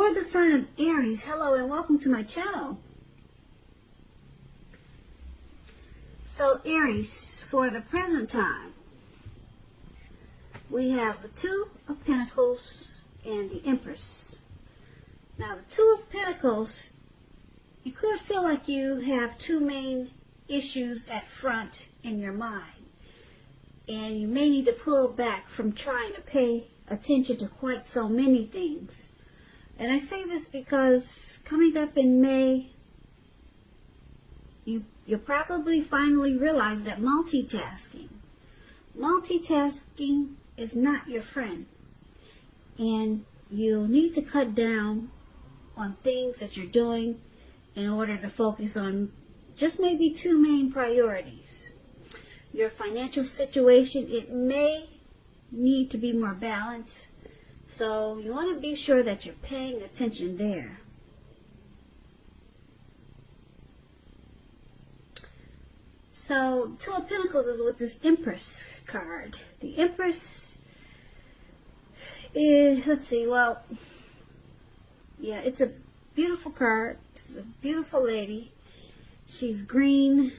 For the sign of Aries, hello and welcome to my channel. So Aries, for the present time, we have the Two of Pentacles and the Empress. Now the Two of Pentacles, you could feel like you have two main issues at front in your mind. And you may need to pull back from trying to pay attention to quite so many things. And I say this because coming up in May, you'll probably finally realize that multitasking is not your friend. And you'll need to cut down on things that you're doing in order to focus on just maybe two main priorities. Your financial situation, it may need to be more balanced. So you want to be sure that you're paying attention there. So Two of Pentacles is with this Empress card. The Empress is, let's see, well, yeah, it's a beautiful card. It's a beautiful lady. She's green.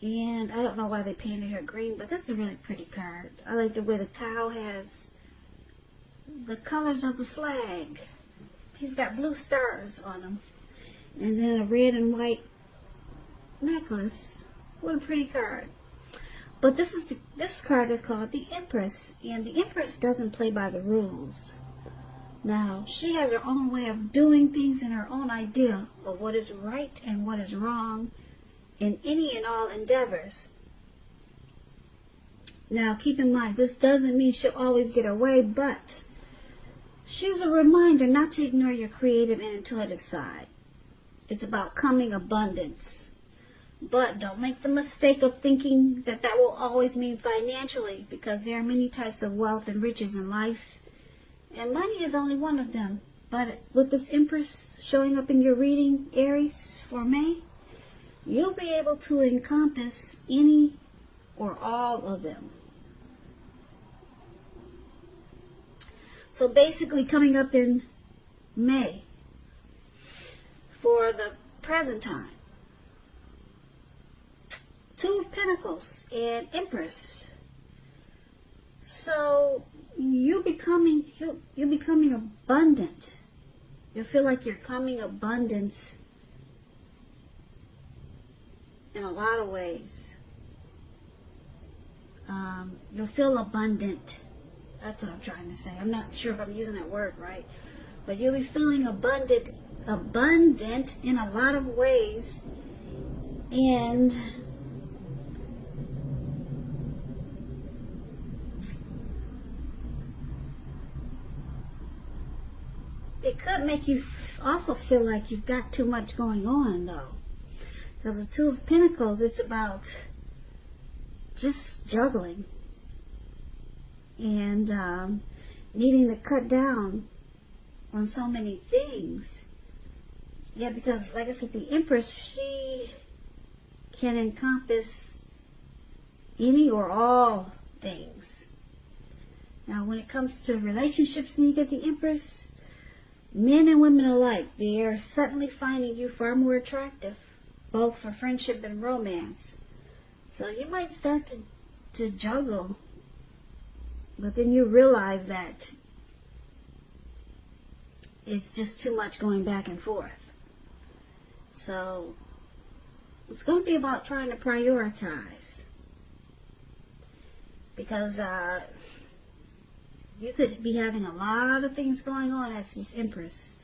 And I don't know why they painted her green, but that's a really pretty card. I like the way the cow has the colors of the flag. He's got blue stars on him. And then a red and white necklace. What a pretty card. But this card is called the Empress. And the Empress doesn't play by the rules. Now, she has her own way of doing things and her own idea of what is right and what is wrong in any and all endeavors. Now, keep in mind, this doesn't mean she'll always get her way, but she's a reminder not to ignore your creative and intuitive side. It's about coming abundance. But don't make the mistake of thinking that that will always mean financially, because there are many types of wealth and riches in life, and money is only one of them. But with this Empress showing up in your reading, Aries, for May, you'll be able to encompass any or all of them. So basically, coming up in May, for the present time, Two of Pentacles and Empress. So you're becoming abundant. You'll feel like you're coming abundance in a lot of ways. You'll feel abundant. That's what I'm trying to say. I'm not sure if I'm using that word right. But you'll be feeling abundant in a lot of ways. And it could make you also feel like you've got too much going on, though. Because the Two of Pentacles, it's about just juggling and needing to cut down on so many things. Yeah, because like I said, the Empress, she can encompass any or all things. Now, when it comes to relationships and you get the Empress, men and women alike, they are suddenly finding you far more attractive, both for friendship and romance. So you might start to juggle, but then you realize that it's just too much going back and forth. So it's going to be about trying to prioritize, because you could be having a lot of things going on as this Empress.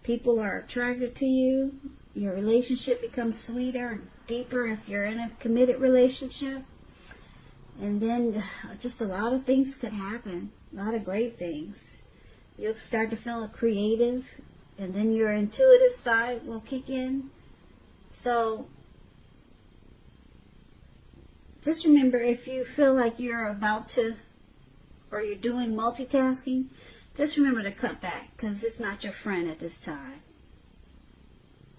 People are attracted to you. Your relationship becomes sweeter and deeper if you're in a committed relationship. And then just a lot of things could happen. A lot of great things. You'll start to feel creative, and then your intuitive side will kick in. So just remember, if you feel like you're about to, or you're doing multitasking, just remember to cut back, because it's not your friend at this time.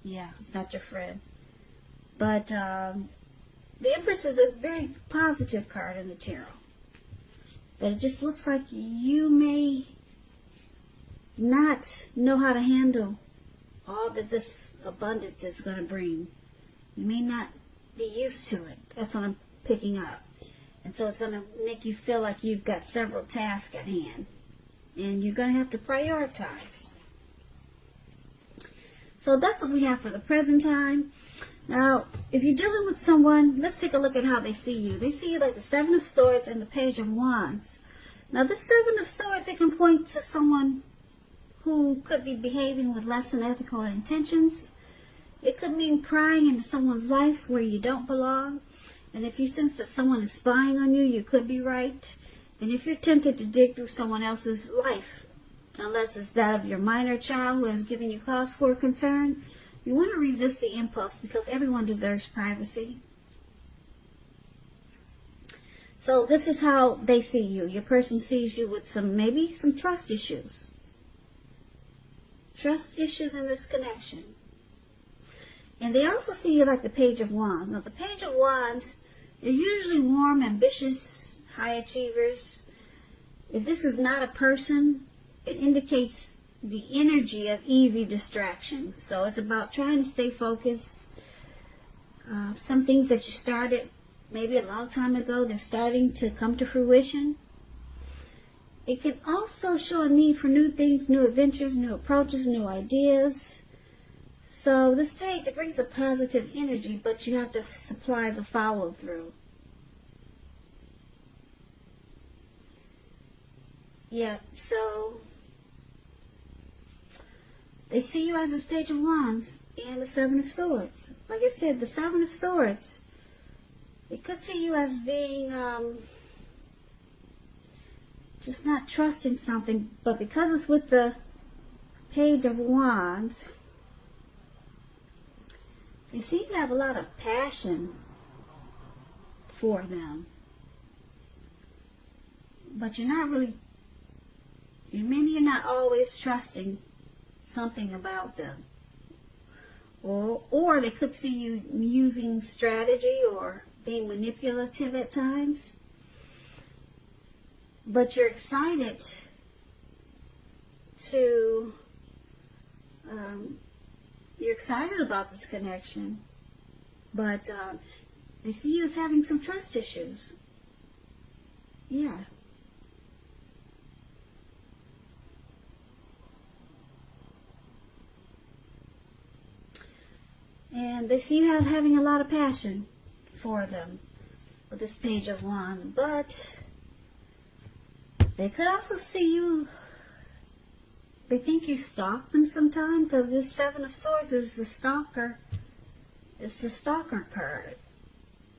Yeah, it's not your friend. But the Empress is a very positive card in the tarot. But it just looks like you may not know how to handle all that this abundance is going to bring. You may not be used to it. That's what I'm picking up. And so it's going to make you feel like you've got several tasks at hand. And you're going to have to prioritize. So that's what we have for the present time. Now, if you're dealing with someone, let's take a look at how they see you. They see you like the Seven of Swords and the Page of Wands. Now, this Seven of Swords, it can point to someone who could be behaving with less than ethical intentions. It could mean prying into someone's life where you don't belong. And if you sense that someone is spying on you, you could be right. And if you're tempted to dig through someone else's life, unless it's that of your minor child who has given you cause for concern, you want to resist the impulse because everyone deserves privacy. So this is how they see you. Your person sees you with maybe some trust issues. Trust issues in this connection. And they also see you like the Page of Wands. Now the Page of Wands, they're usually warm, ambitious, high achievers. If this is not a person, it indicates the energy of easy distraction. So it's about trying to stay focused. Some things that you started maybe a long time ago, they're starting to come to fruition. It can also show a need for new things, new adventures, new approaches, new ideas. So this page, it brings a positive energy, but you have to supply the follow through. Yeah, so they see you as this Page of Wands and the Seven of Swords. Like I said, the Seven of Swords, they could see you as being just not trusting something, but because it's with the Page of Wands, they seem to have a lot of passion for them. But you're not really, maybe you're not always trusting something about them. Or they could see you using strategy or being manipulative at times. But you're excited to, you're excited about this connection. But they see you as having some trust issues. Yeah. And they see you having a lot of passion for them with this Page of Wands. But they could also see you, they think you stalk them sometime, because this Seven of Swords is the stalker. It's the stalker card.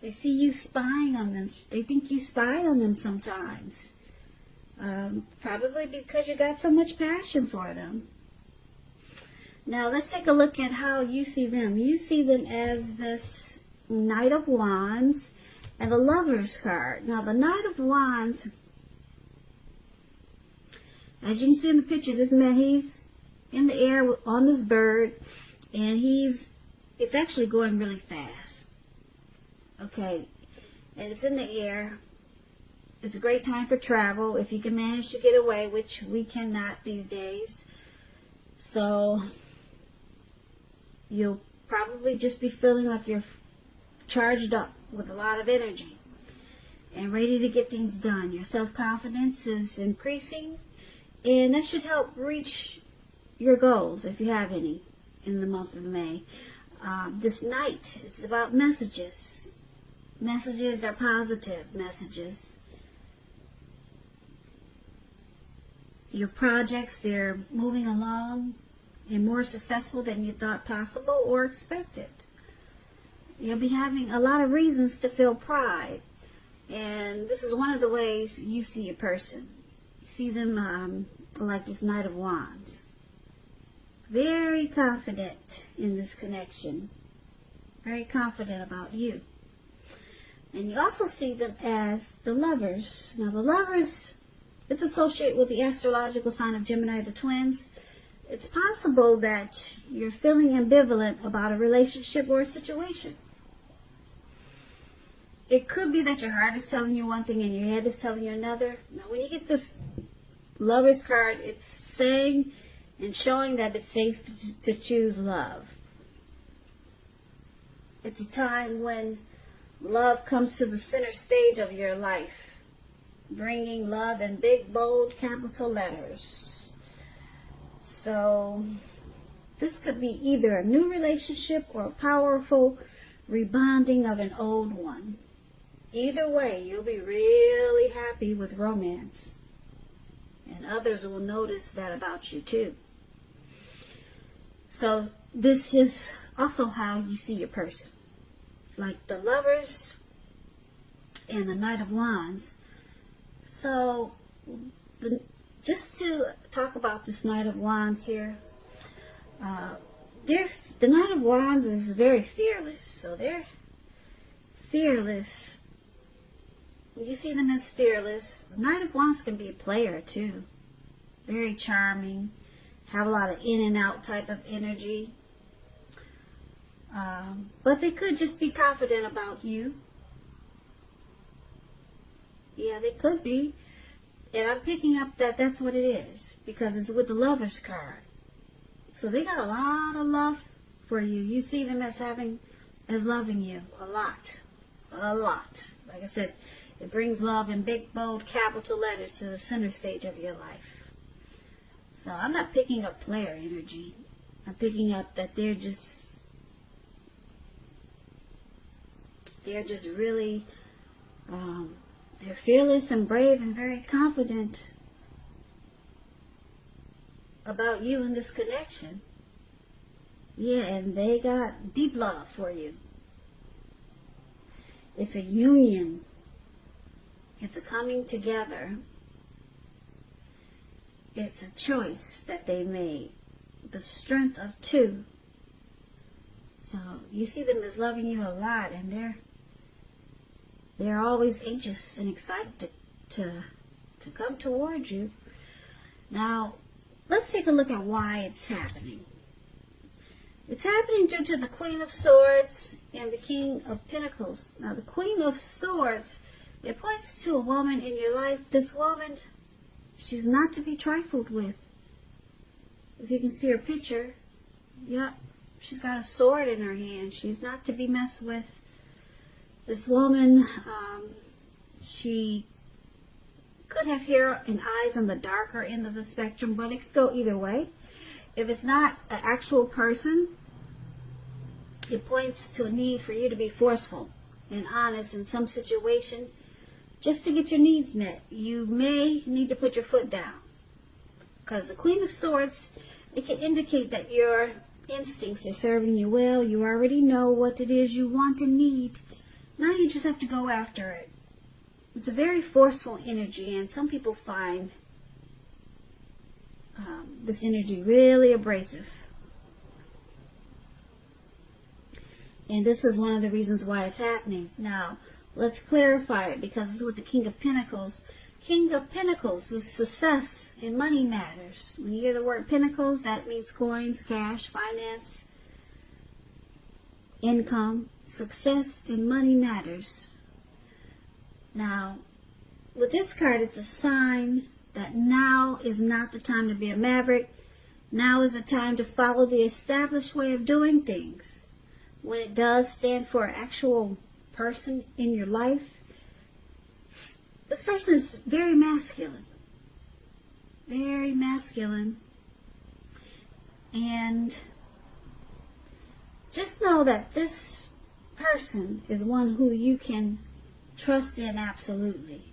They see you spying on them. They think you spy on them sometimes. Probably because you got so much passion for them. Now let's take a look at how you see them. You see them as this Knight of Wands and the Lover's card. Now the Knight of Wands, as you can see in the picture, this man, he's in the air on this bird, and it's actually going really fast. Okay, and it's in the air. It's a great time for travel if you can manage to get away, which we cannot these days. So you'll probably just be feeling like you're charged up with a lot of energy and ready to get things done. Your self-confidence is increasing, and that should help reach your goals, if you have any, in the month of May. This night, it's about messages. Messages are positive messages. Your projects, they're moving along and more successful than you thought possible or expected. You'll be having a lot of reasons to feel pride. And this is one of the ways you see a person. You see them like this Knight of Wands. Very confident in this connection. Very confident about you. And you also see them as the Lovers. Now the Lovers, it's associated with the astrological sign of Gemini, the twins. It's possible that you're feeling ambivalent about a relationship or a situation. It could be that your heart is telling you one thing and your head is telling you another. Now, when you get this Lover's card, it's saying and showing that it's safe to choose love. It's a time when love comes to the center stage of your life, bringing love in big, bold, capital letters. So this could be either a new relationship or a powerful rebonding of an old one. Either way, you'll be really happy with romance. And others will notice that about you too. So this is also how you see your person. Like the Lovers and the Knight of Wands. So just to talk about this Knight of Wands here, the Knight of Wands is very fearless. So they're fearless. You see them as fearless. The Knight of Wands can be a player too. Very charming. Have a lot of in and out type of energy. But they could just be confident about you. Yeah, they could be. And I'm picking up that that's what it is. Because it's with the Lovers card. So they got a lot of love for you. You see them as loving you. A lot. A lot. Like I said, it brings love in big, bold, capital letters to the center stage of your life. So I'm not picking up player energy. I'm picking up that they're just really, they're fearless and brave and very confident about you in this connection. Yeah, and they got deep love for you. It's a union. It's a coming together. It's a choice that they made. The strength of two. So you see them as loving you a lot, and they're always anxious and excited to come towards you. Now, let's take a look at why it's happening. It's happening due to the Queen of Swords and the King of Pentacles. Now, the Queen of Swords, it points to a woman in your life. This woman, she's not to be trifled with. If you can see her picture, yeah, she's got a sword in her hand. She's not to be messed with. This woman, she could have hair and eyes on the darker end of the spectrum, but it could go either way. If it's not an actual person, it points to a need for you to be forceful and honest in some situation just to get your needs met. You may need to put your foot down. Because the Queen of Swords, it can indicate that your instincts are serving you well. You already know what it is you want and need. Now you just have to go after it. It's a very forceful energy, and some people find this energy really abrasive. And this is one of the reasons why it's happening. Now, let's clarify it, because it's with the King of Pentacles. King of Pentacles is success in money matters. When you hear the word Pentacles, that means coins, cash, finance, income, success in money matters. Now, with this card, it's a sign that now is not the time to be a maverick. Now is the time to follow the established way of doing things. When it does stand for an actual person in your life, this person is very masculine. Very masculine. And just know that this person is one who you can trust in absolutely.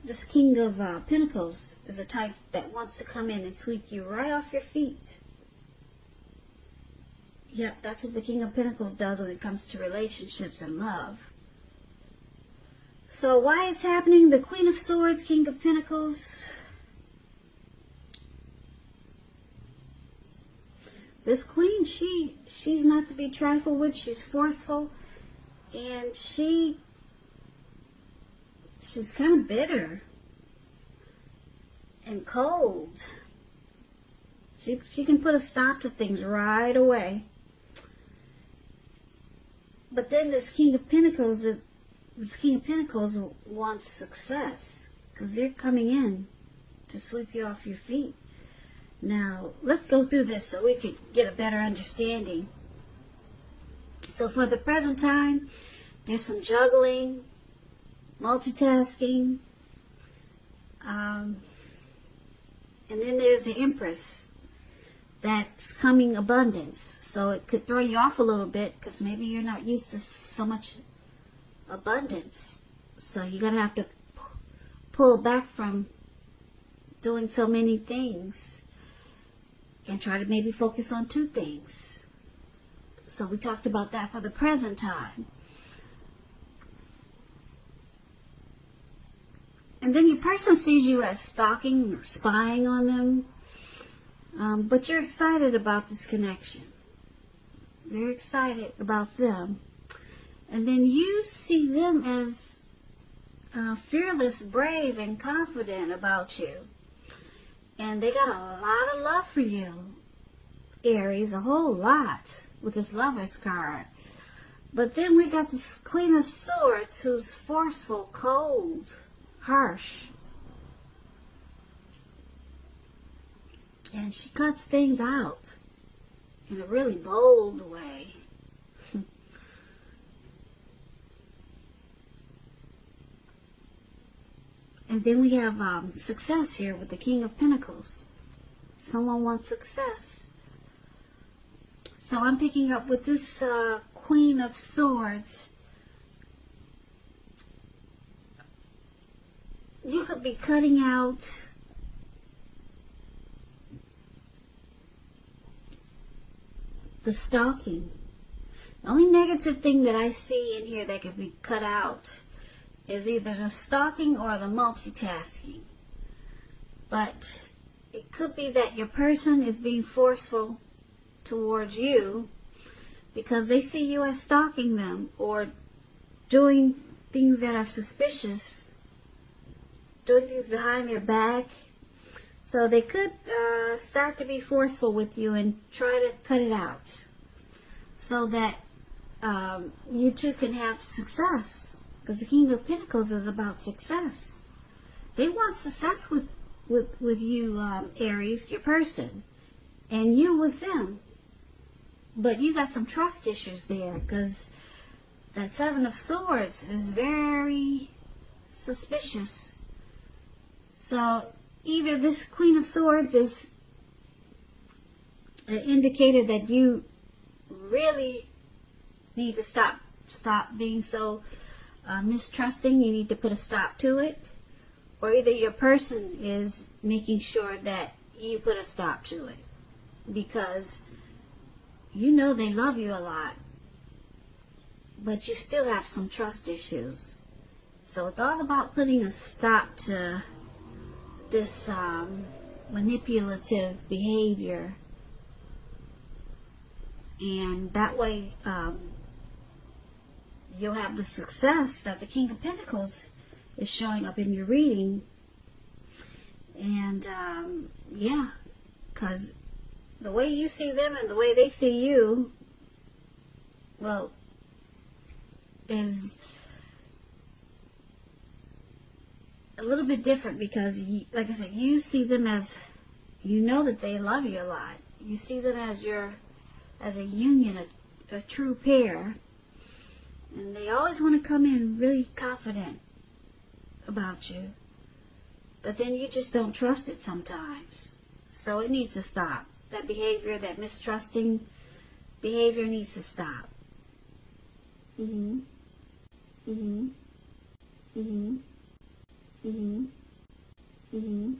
This King of Pentacles is a type that wants to come in and sweep you right off your feet. Yep, that's what the King of Pentacles does when it comes to relationships and love. So why it's happening? The Queen of Swords, King of Pentacles. This queen, she's not to be trifled with. She's forceful, and she's kind of bitter and cold. She can put a stop to things right away. But then this King of Pentacles this King of Pentacles wants success because they're coming in to sweep you off your feet. Now, let's go through this so we can get a better understanding. So for the present time, there's some juggling, multitasking, and then there's the Empress that's coming abundance. So it could throw you off a little bit because maybe you're not used to so much abundance. So you're going to have to pull back from doing so many things and try to maybe focus on two things. So we talked about that for the present time. And then your person sees you as stalking or spying on them. But you're excited about this connection. You're excited about them. And then you see them as fearless, brave, and confident about you. And they got a lot of love for you, Aries, a whole lot with this Lover's card. But then we got this Queen of Swords who's forceful, cold, harsh. And she cuts things out in a really bold way. And then we have success here with the King of Pentacles. Someone wants success. So I'm picking up with this Queen of Swords. You could be cutting out the stalking. The only negative thing that I see in here that could be cut out is either the stalking or the multitasking. But it could be that your person is being forceful towards you because they see you as stalking them or doing things that are suspicious, doing things behind their back. So they could start to be forceful with you and try to cut it out so that you two can have success. Because the King of Pentacles is about success. They want success with you, Aries, your person, and you with them. But you got some trust issues there because that Seven of Swords is very suspicious. So either this Queen of Swords is an indicator that you really need to stop being so mistrusting. You need to put a stop to it. Or either your person is making sure that you put a stop to it. Because you know they love you a lot. But you still have some trust issues. So it's all about putting a stop to this manipulative behavior. And that way you'll have the success that the King of Pentacles is showing up in your reading. And yeah, because the way you see them and the way they see you, well, is a little bit different because, like I said, you see them as, you know that they love you a lot. You see them as as a union, a true pair. And they always want to come in really confident about you. But then you just don't trust it sometimes. So it needs to stop. That behavior, that mistrusting behavior needs to stop. Mm-hmm. Mm-hmm. Mm-hmm. Mm-hmm. Mm-hmm.